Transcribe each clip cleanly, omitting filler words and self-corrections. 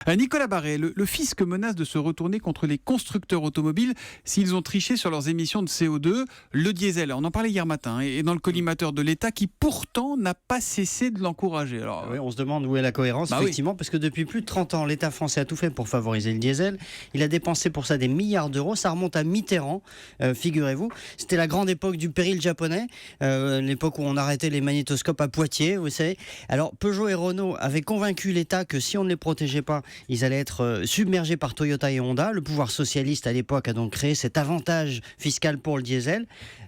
Nicolas Barret, le fisc menace de se retourner contre les constructeurs automobiles s'ils ont triché sur leurs émissions de CO2. Le diesel, on en parlait hier matin, est dans le collimateur de l'État qui pourtant n'a pas cessé de l'encourager. Alors, oui, on se demande où est la cohérence, effectivement, parce que depuis plus de 30 ans, l'État français a tout fait pour favoriser le diesel. Il a dépensé pour ça des milliards d'euros. Ça remonte à Mitterrand, figurez-vous. C'était la grande époque du péril japonais, l'époque où on arrêtait les magnétoscopes à Poitiers, vous savez. Alors Peugeot et Renault avaient convaincu l'État que si on ne les protégeait pas, ils allaient être submergés par Toyota et Honda. Le pouvoir socialiste à l'époque a donc créé cet avantage fiscal pour le diesel.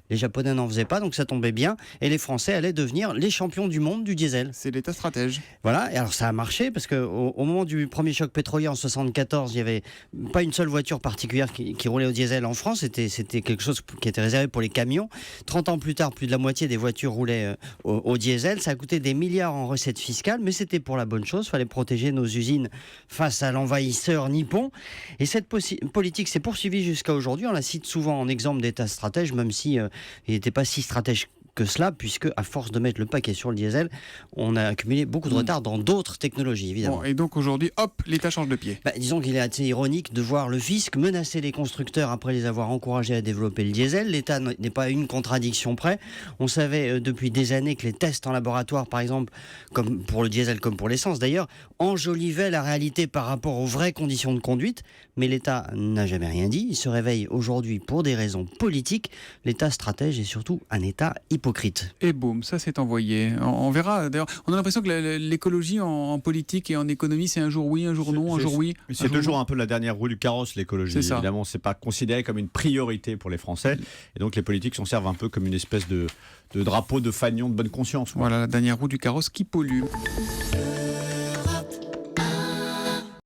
Les Japonais n'en faisaient pas, donc ça tombait bien. Et les Français allaient devenir les champions du monde du diesel. c'est l'État stratège. Voilà, et alors ça a marché parce qu'au moment du premier choc pétrolier en 1974, il n'y avait pas une seule voiture particulière qui roulait au diesel en France. C'était quelque chose qui était réservé pour les camions. 30 ans plus tard, plus de la moitié des voitures roulaient au diesel. Ça a coûté des milliards en recettes fiscales, mais c'était pour la bonne chose. Il fallait protéger nos usines face à l'envahisseur nippon. Et cette politique s'est poursuivie jusqu'à aujourd'hui. On la cite souvent en exemple d'État stratège, même si il n'était pas si stratège que cela, puisque à force de mettre le paquet sur le diesel, on a accumulé beaucoup de retard dans d'autres technologies, évidemment. Bon, et donc aujourd'hui, hop, l'État change de pied. Disons qu'il est assez ironique de voir le fisc menacer les constructeurs après les avoir encouragés à développer le diesel. L'État n'est pas à une contradiction près. On savait depuis des années que les tests en laboratoire, par exemple, comme pour le diesel comme pour l'essence d'ailleurs, enjolivaient la réalité par rapport aux vraies conditions de conduite. Mais l'État n'a jamais rien dit. Il se réveille aujourd'hui pour des raisons politiques. L'État stratège est surtout un État hypocrite. Et boum, ça c'est envoyé. On verra. D'ailleurs, on a l'impression que l'écologie en politique et en économie, c'est un jour oui, un jour non, un jour oui. C'est toujours un peu la dernière roue du carrosse, l'écologie. Évidemment, c'est pas considéré comme une priorité pour les Français. Et donc les politiques s'en servent un peu comme une espèce de drapeau de fanion de bonne conscience. Voilà, la dernière roue du carrosse qui pollue.